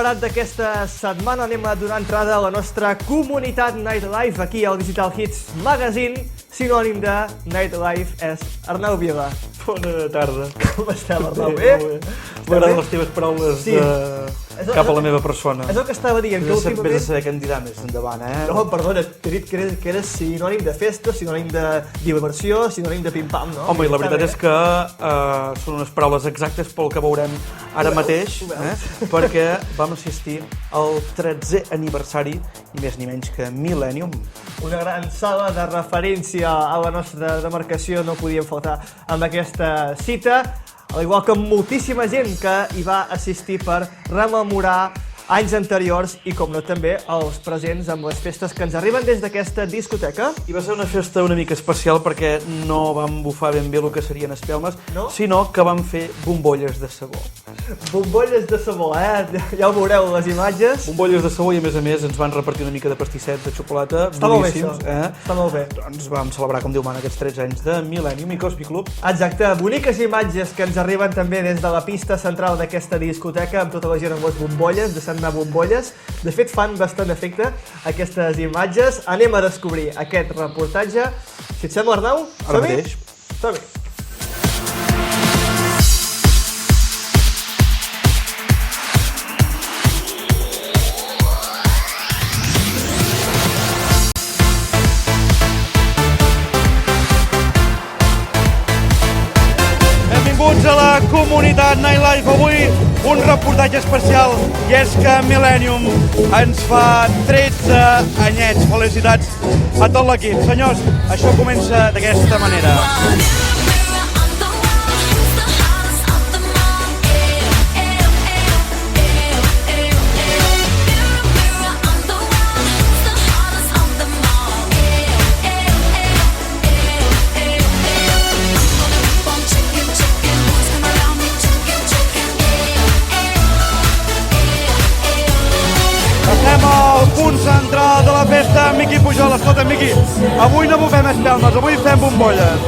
esperat d'aquesta setmana. Anem a donar entrada a la nostra comunitat Nightlife aquí al Digital Hits Magazine. Sinònim de Nightlife és Arnau Vila. Bona tarda. Com estem, Arnau? Bé? M'agraden les teves paraules cap a la meva persona. És el que estava dient. Vés a saber què em dirà més endavant, eh? No, perdona, t'he dit que eres sinònim de festa, sinònim de diversió, sinònim de pim-pam, no? Home, i la veritat és que són unes paraules exactes pel que veurem ara mateix, perquè vam assistir al 13è aniversari, ni més ni menys que Millennium. Una gran sala de referència a la nostra demarcació, no podíem faltar amb aquesta cita, al igual que moltíssima gent que hi va assistir per rememorar anys anteriors i, com no, també els presents amb les festes que ens arriben des d'aquesta discoteca. I va ser una festa una mica especial perquè no vam bufar ben bé el que serien espelmes, no? Sinó que vam fer bombolles de sabó. Bombolles de sabó, ja ho veureu les imatges. Bombolles de sabó i, a més, ens van repartir una mica de pastissets de xocolata. Està molt bé, això. Està molt bé. Doncs vam celebrar, com Déu mana, aquests 13 anys de Millennium i Cosby Club. Exacte, boniques imatges que ens arriben també des de la pista central d'aquesta discoteca amb tota la gent amb les bombolles, deixant anar bombolles. De fet, fan bastant efecte aquestes imatges. Anem a descobrir aquest reportatge. Si et sembla, Arnau, som-hi? Som-hi. Benvinguts a la comunitat Nightlife. Avui un reportatge especial, i és que Millennium ens fa 13 anyets. Felicitats a tot l'equip. Senyors, això comença d'aquesta manera. Estem al punt central de la festa amb Miqui Pujol. Escolta, Miqui, avui no bufem espelmes, avui fem bombolles.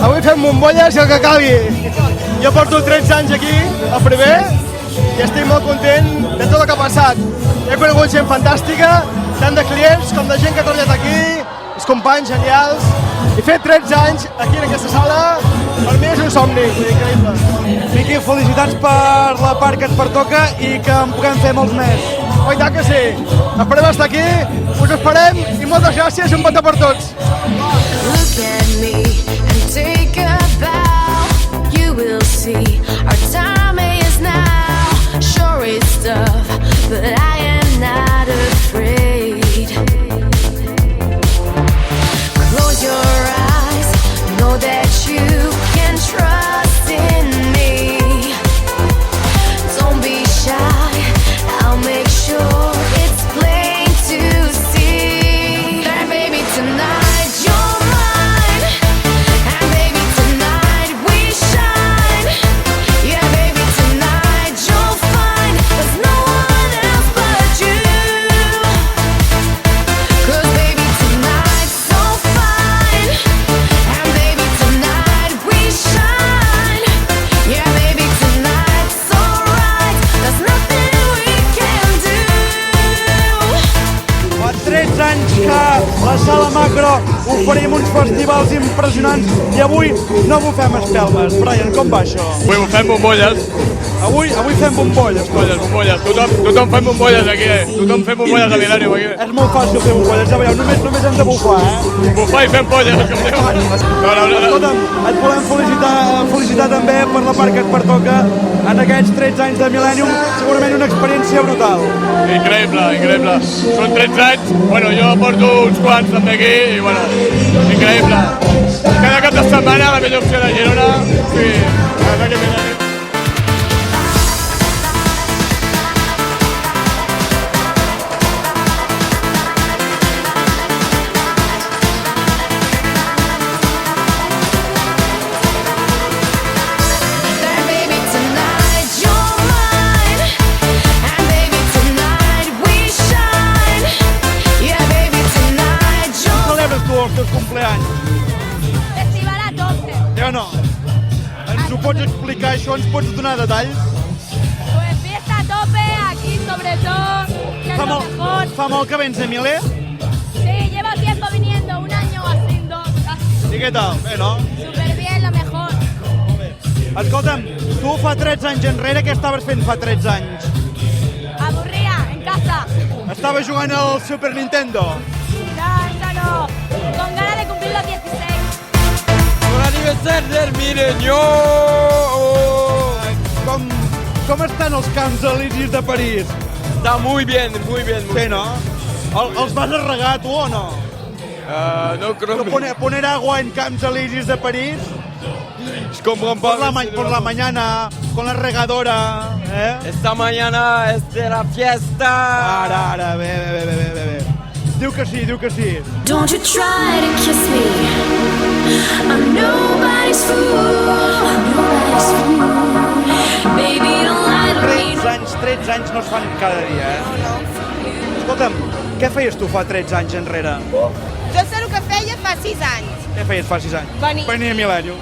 Avui fem bombolles i el que calgui. Jo porto 13 anys aquí, al primer, i estic molt content de tot el que ha passat. He conegut gent fantàstica, tant de clients com de gent que ha treballat aquí, els companys genials, i fer 13 anys aquí en aquesta sala, per mi és un somni, increïble. Miqui, felicitats per la part que et pertoca i que en puguem fer molts més. Oh, i tant que sí. Esperem estar aquí, us esperem i moltes gràcies i un petó per tots. Look at me and take a bow. You will see our time is now. Sure it's tough, but I am not afraid. Close your eyes, know that you can trust in me. Don't be shy, I'll make sure it's plain to see. That baby, tonight you're mine, and baby, tonight we shine. Yeah, baby, tonight you'll find there's no one else but you. 'Cause baby, tonight's so fine, and baby, tonight we shine. Yeah, baby, tonight's alright, there's nothing we can do. Fa 13 anys que la Sala Macro oferim uns festivals impressionants i avui no bufem espelmes. Brian, com va això? Avui fem bombolles. Avui fem bombolles. Bombolles. Tothom fem bombolles aquí, Tothom fem bombolles a Millennium aquí. És molt fàcil fer bombolles, ja veieu, només hem de bufar, Bufar i fem polles, com diuen. No. Escolta'm, et volem felicitar també per la part que et pertoca en aquests 13 anys de Millennium, segurament una experiència brutal. Increïble. Són 13 anys, bueno, jo porto uns quants també aquí i, bueno, increïble. Cada cap de setmana la millor opció de Girona, sí, aquí Millennium. That baby, tonight you're mine, and baby, tonight we shine. Yeah, baby, tonight you'll Celebres tu els teus cumpleaños? Festival a tope. Ja no? Ens ho pots explicar, això? Ens pots donar detalls? Pues fiesta a tope, aquí sobre todo, que es lo mejor. Fa molt que vens a Miler? Sí, llevo tiempo viniendo, un año o así, dos, casi. I què tal? Bé, no? Súper bien, lo mejor. Escolta'm, tu fa 13 anys enrere, què estaves fent fa 13 anys? Aburría, en casa. Estaves jugant al Super Nintendo? No, con ganas de cumplir los 16. L'aniversari del Milenio! Com estan els Camps Elisis de París? Está muy bien, muy bien. Sí, no? Els vas a regar tu o no? No creo Poner agua en Camps Elisis de París Es como un por la mañana con la regadora, ¿eh? Esta mañana es de la fiesta. Ara, bé. Diu que sí. Don't you try to kiss me. I'm nobody's fool. Baby, don't lie to me. 13 anys no es fan cada dia, eh? Escolta'm, què feies tu fa 13 anys enrere? Jo sé el que feia fa 6 anys. Què feies fa 6 anys? Venir. a Millennium.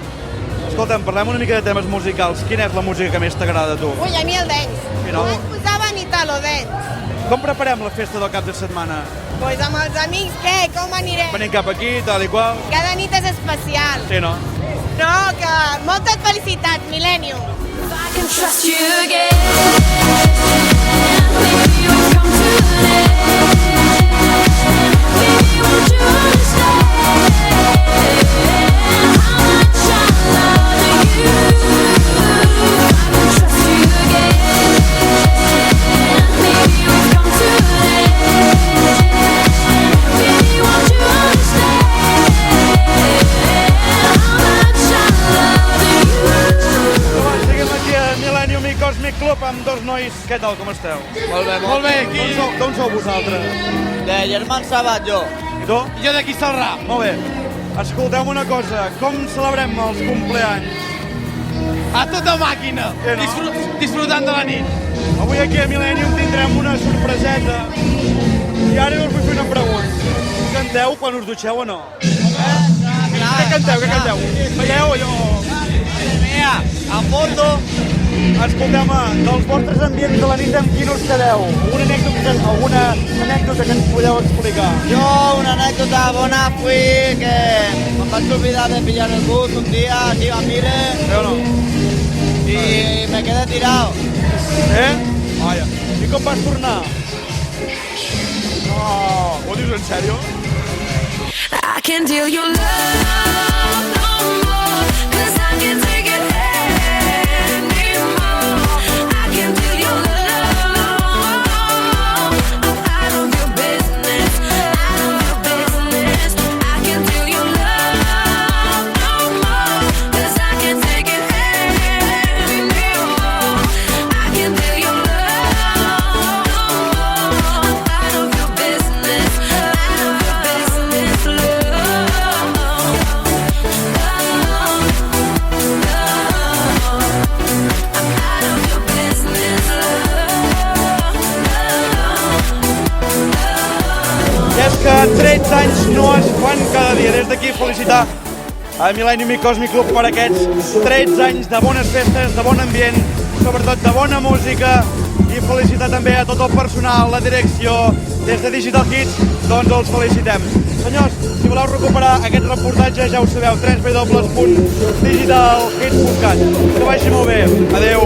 Escolta'm, parlem una mica de temes musicals. Quina és la música que més t'agrada a tu? Ui, a mi el dance. Sí, no? Només posaven Italo Dance. Com preparem la festa del cap de setmana? Pues amb els amics, què? Com anirem? Venim cap aquí, tal i qual? Cada nit és especial. Sí, no? No, que moltes felicitats, Millennium. I can trust you again. Maybe you'll come to an end. Baby, won't you understand how much I love you? I can trust you again. Maybe you'll come to an end. Baby, won't you understand how much I love you? Seguim aquí a Millennium i Cosmic Club amb dos nois. Què tal, com esteu? Molt bé, aquí. Com sou vosaltres? De Germán Sabat, jo. I tu? Jo d'aquí Salrà. Molt bé. Escolteu una cosa, com celebrem els compleanys? A tota màquina. Sí, no? Disfrutant de la nit. Avui aquí a Millennium tindrem una sorpreseta. I ara us vull fer una pregunta. Canteu quan us dutxeu o no? Què canteu? Balleu allò? Mira, a fondo. Escolteu, dels vostres ambients de la nit amb quin us quedeu? Alguna anècdota que ens podeu explicar? Yo, una anécdota buena fue que me vaig olvidar de pillar el bus un día aquí a Mire Sí o no? y me quedé tirado. Vaja. I com vas tornar? No, ho dius en sèrio? I can deal your love no more, 'cause I can take it anymore. I can deal your love. I'm out of your business, out of your business. I can deal your love no more, 'cause I can take it anymore. I can deal your love no more. I'm out of your business, out of your business, love. I és que 13 anys no es fan cada dia. Des d'aquí felicitar a Millennium i Cosmic Club per aquests 13 anys de bones festes, de bon ambient, sobretot de bona música, i felicitar també a tot el personal, la direcció, des de Digital Hits, doncs els felicitem. Senyors, si voleu recuperar aquest reportatge, ja ho sabeu, www.digitalhits.cat. Que vagi molt bé. Adeu.